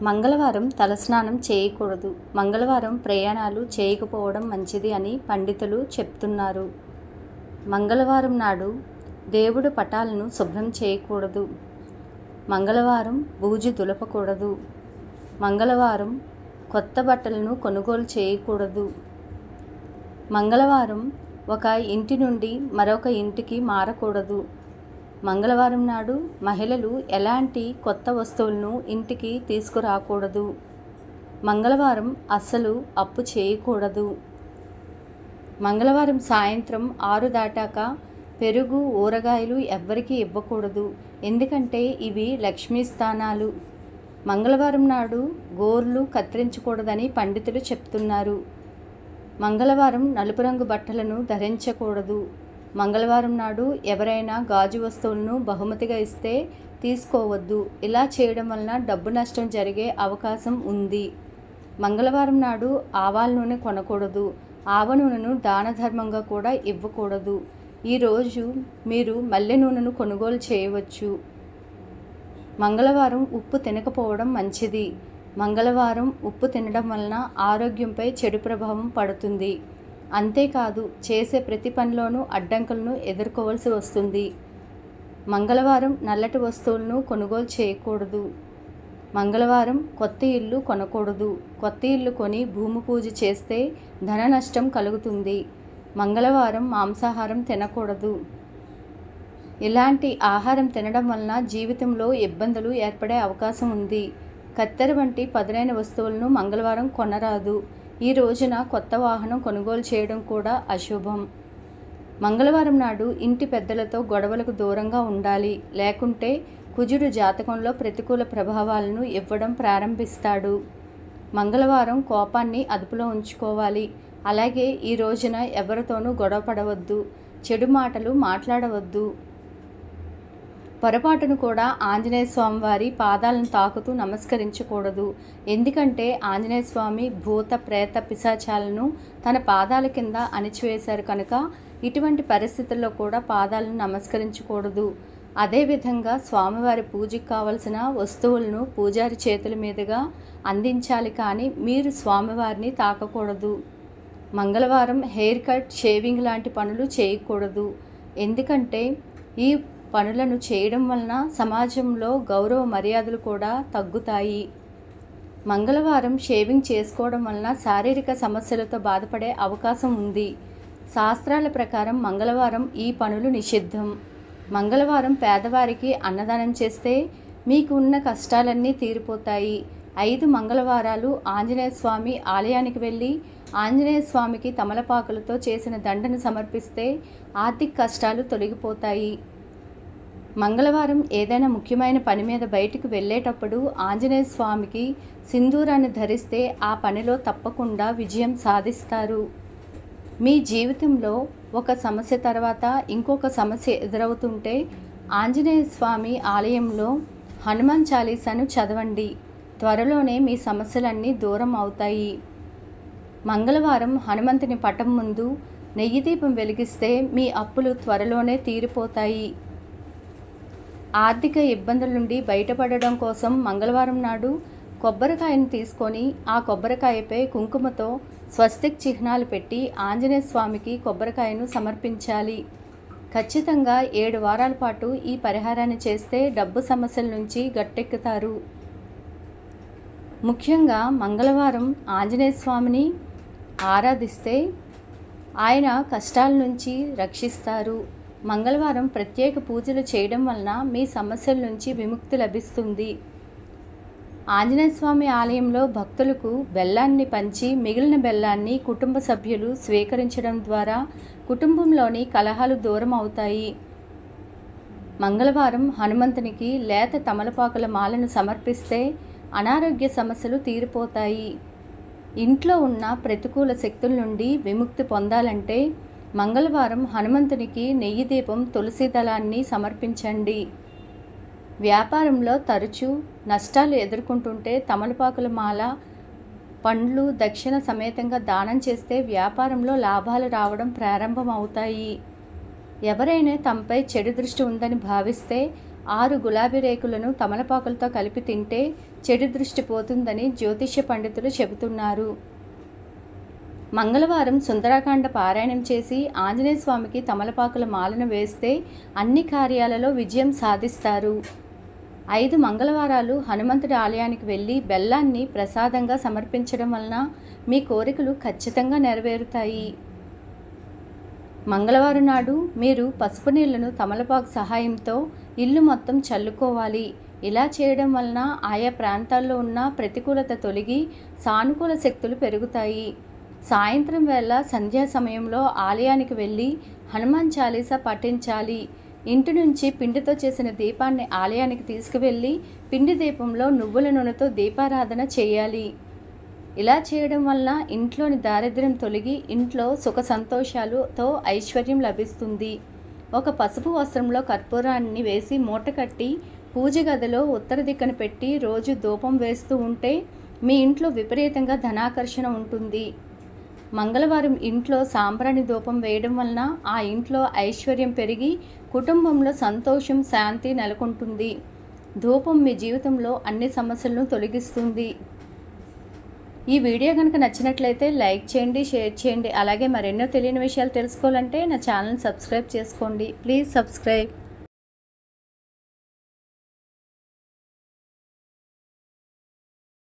మంగళవారం తలస్నానం చేయకూడదు. మంగళవారం ప్రయాణాలు చేయకపోవడం మంచిది అని పండితులు చెప్తున్నారు. మంగళవారం నాడు దేవుడు పటాలను శుభ్రం చేయకూడదు. మంగళవారం బూజు దులపకూడదు. మంగళవారం కొత్త బట్టలను కొనుగోలు చేయకూడదు. మంగళవారం ఒక ఇంటి నుండి మరొక ఇంటికి మారకూడదు. మంగళవారం నాడు మహిళలు ఎలాంటి కొత్త వస్తువులను ఇంటికి తీసుకురాకూడదు. మంగళవారం అస్సలు అప్పు చేయకూడదు. మంగళవారం సాయంత్రం 6 దాటాక పెరుగు, ఊరగాయలు ఎవ్వరికీ ఇవ్వకూడదు. ఎందుకంటే ఇవి లక్ష్మీ స్థానాలు. మంగళవారం నాడు గోర్లు కత్తిరించకూడదని పండితులు చెప్తున్నారు. మంగళవారం నలుపు రంగు బట్టలను ధరించకూడదు. మంగళవారం నాడు ఎవరైనా గాజు వస్తువులను బహుమతిగా ఇస్తే తీసుకోవద్దు. ఇలా చేయడం వలన డబ్బు నష్టం జరిగే అవకాశం ఉంది. మంగళవారం నాడు ఆవాల నూనె కొనకూడదు. ఆవ నూనెను దాన ధర్మంగా కూడా ఇవ్వకూడదు. ఈరోజు మీరు మల్లె నూనెను కొనుగోలు చేయవచ్చు. మంగళవారం ఉప్పు తినకపోవడం మంచిది. మంగళవారం ఉప్పు తినడం వలన ఆరోగ్యంపై చెడు ప్రభావం పడుతుంది. అంతేకాదు చేసే ప్రతి పనిలోనూ అడ్డంకులను ఎదుర్కోవాల్సి వస్తుంది. మంగళవారం నల్లటి వస్తువులను కొనుగోలు చేయకూడదు. మంగళవారం కొత్త ఇల్లు కొనకూడదు. కొత్త ఇల్లు కొని భూమి పూజ చేస్తే ధన నష్టం కలుగుతుంది. మంగళవారం మాంసాహారం తినకూడదు. ఇలాంటి ఆహారం తినడం వలన జీవితంలో ఇబ్బందులు ఏర్పడే అవకాశం ఉంది. కత్తెర వంటి పదునైన వస్తువులను మంగళవారం కొనరాదు. ఈ రోజున కొత్త వాహనం కొనుగోలు చేయడం కూడా అశుభం. మంగళవారం నాడు ఇంటి పెద్దలతో గొడవలకు దూరంగా ఉండాలి. లేకుంటే కుజుడు జాతకంలో ప్రతికూల ప్రభావాలను ఇవ్వడం ప్రారంభిస్తాడు. మంగళవారం కోపాన్ని అదుపులో ఉంచుకోవాలి. అలాగే ఈ రోజున ఎవరితోనూ గొడవ పడవద్దు. చెడు మాటలు మాట్లాడవద్దు. పొరపాటును కూడా ఆంజనేయ స్వామి వారి పాదాలను తాకుతూ నమస్కరించకూడదు. ఎందుకంటే ఆంజనేయ స్వామి భూత ప్రేత పిశాచాలను తన పాదాల కింద అణిచివేశారు కనుక ఇటువంటి పరిస్థితుల్లో కూడా పాదాలను నమస్కరించకూడదు. అదేవిధంగా స్వామివారి పూజకు కావలసిన వస్తువులను పూజారి చేతుల మీదుగా అందించాలి, కానీ మీరు స్వామివారిని తాకకూడదు. మంగళవారం హెయిర్ కట్, షేవింగ్ లాంటి పనులు చేయకూడదు. ఎందుకంటే ఈ పనులను చేయడం వలన సమాజంలో గౌరవ మర్యాదలు కూడా తగ్గుతాయి. మంగళవారం షేవింగ్ చేసుకోవడం వలన శారీరక సమస్యలతో బాధపడే అవకాశం ఉంది. శాస్త్రాల ప్రకారం మంగళవారం ఈ పనులు నిషిద్ధం. మంగళవారం పేదవారికి అన్నదానం చేస్తే మీకు ఉన్న కష్టాలన్నీ తీరిపోతాయి. 5 మంగళవారాలు ఆంజనేయ స్వామి ఆలయానికి వెళ్ళి ఆంజనేయ స్వామికి తమలపాకులతో చేసిన దండను సమర్పిస్తే ఆర్థిక కష్టాలు తొలగిపోతాయి. మంగళవారం ఏదైనా ముఖ్యమైన పని మీద బయటికి వెళ్ళేటప్పుడు ఆంజనేయ స్వామికి సింధూరాన్ని ధరిస్తే ఆ పనిలో తప్పకుండా విజయం సాధిస్తారు. మీ జీవితంలో ఒక సమస్య తర్వాత ఇంకొక సమస్య ఎదురవుతుంటే ఆంజనేయ స్వామి ఆలయంలో హనుమాన్ చాలీసాను చదవండి. త్వరలోనే మీ సమస్యలన్నీ దూరం అవుతాయి. మంగళవారం హనుమంతుని పటం ముందు నెయ్యి దీపం వెలిగిస్తే మీ అప్పులు త్వరలోనే తీరిపోతాయి. ఆర్థిక ఇబ్బందుల నుండి బయటపడడం కోసం మంగళవారం నాడు కొబ్బరికాయను తీసుకొని ఆ కొబ్బరికాయపై కుంకుమతో స్వస్తిక్ చిహ్నాలు పెట్టి ఆంజనేయ స్వామికి కొబ్బరికాయను సమర్పించాలి. ఖచ్చితంగా 7 వారాల పాటు ఈ పరిహారాన్ని చేస్తే డబ్బు సమస్యల నుంచి గట్టెక్కుతారు. ముఖ్యంగా మంగళవారం ఆంజనేయ స్వామిని ఆరాధిస్తే ఆయన కష్టాల నుంచి రక్షిస్తారు. మంగళవారం ప్రత్యేక పూజలు చేయడం వలన మీ సమస్యల నుంచి విముక్తి లభిస్తుంది. ఆంజనేయ స్వామి ఆలయంలో భక్తులకు బెల్లాన్ని పంచి మిగిలిన బెల్లాన్ని కుటుంబ సభ్యులు స్వీకరించడం ద్వారా కుటుంబంలోని కలహాలు దూరం అవుతాయి. మంగళవారం హనుమంతునికి లేత తమలపాకుల మాలను సమర్పిస్తే అనారోగ్య సమస్యలు తీరిపోతాయి. ఇంట్లో ఉన్న ప్రతికూల శక్తుల నుండి విముక్తి పొందాలంటే మంగళవారం హనుమంతునికి నెయ్యి దీపం, తులసి దళాన్ని సమర్పించండి. వ్యాపారంలో తరచూ నష్టాలు ఎదుర్కొంటుంటే తమలపాకుల మాల, పండ్లు దక్షిణ సమేతంగా దానం చేస్తే వ్యాపారంలో లాభాలు రావడం ప్రారంభమవుతాయి. ఎవరైనా తమపై చెడు దృష్టి ఉందని భావిస్తే 6 గులాబీ రేకులను తమలపాకులతో కలిపి తింటే చెడు దృష్టి పోతుందని జ్యోతిష్య పండితులు చెబుతున్నారు. మంగళవారం సుందరకాండ పారాయణం చేసి ఆంజనేయ స్వామికి తమలపాకుల మాలను వేస్తే అన్ని కార్యాలలో విజయం సాధిస్తారు. 5 మంగళవారాలు హనుమంతుడి ఆలయానికి వెళ్ళి బెల్లాన్ని ప్రసాదంగా సమర్పించడం వలన మీ కోరికలు ఖచ్చితంగా నెరవేరుతాయి. మంగళవారం నాడు మీరు పసుపు నీళ్లను తమలపాకు సహాయంతో ఇల్లు మొత్తం చల్లుకోవాలి. ఇలా చేయడం వలన ఆయా ప్రాంతాల్లో ఉన్న ప్రతికూలత తొలగి సానుకూల శక్తులు పెరుగుతాయి. సాయంత్రం వేళ సంధ్యా సమయంలో ఆలయానికి వెళ్ళి హనుమాన్ చాలీసా పఠించాలి. ఇంటి నుంచి పిండితో చేసిన దీపాన్ని ఆలయానికి తీసుకువెళ్ళి పిండి దీపంలో నువ్వుల నూనెతో దీపారాధన చేయాలి. ఇలా చేయడం వలన ఇంట్లోని దారిద్ర్యం తొలగి ఇంట్లో సుఖ సంతోషాలతో ఐశ్వర్యం లభిస్తుంది. ఒక పసుపు వస్త్రంలో కర్పూరాన్ని వేసి మూట కట్టి పూజ గదిలో ఉత్తర దిక్కున పెట్టి రోజు ధూపం వేస్తూ ఉంటే మీ ఇంట్లో విపరీతంగా ధనాకర్షణ ఉంటుంది. మంగళవారం ఇంట్లో సాంబ్రాణి ధూపం వేయడం వలన ఆ ఇంట్లో ఐశ్వర్యం పెరిగి కుటుంబంలో సంతోషం శాంతి నెలకొంటుంది. ధూపం మీ జీవితంలో అన్ని సమస్యలను తొలగిస్తుంది. ఈ వీడియో కనుక నచ్చినట్లయితే లైక్ చేయండి, షేర్ చేయండి. అలాగే మరెన్నో తెలియని విషయాలు తెలుసుకోవాలంటే నా ఛానల్ సబ్స్క్రైబ్ చేసుకోండి. Please subscribe.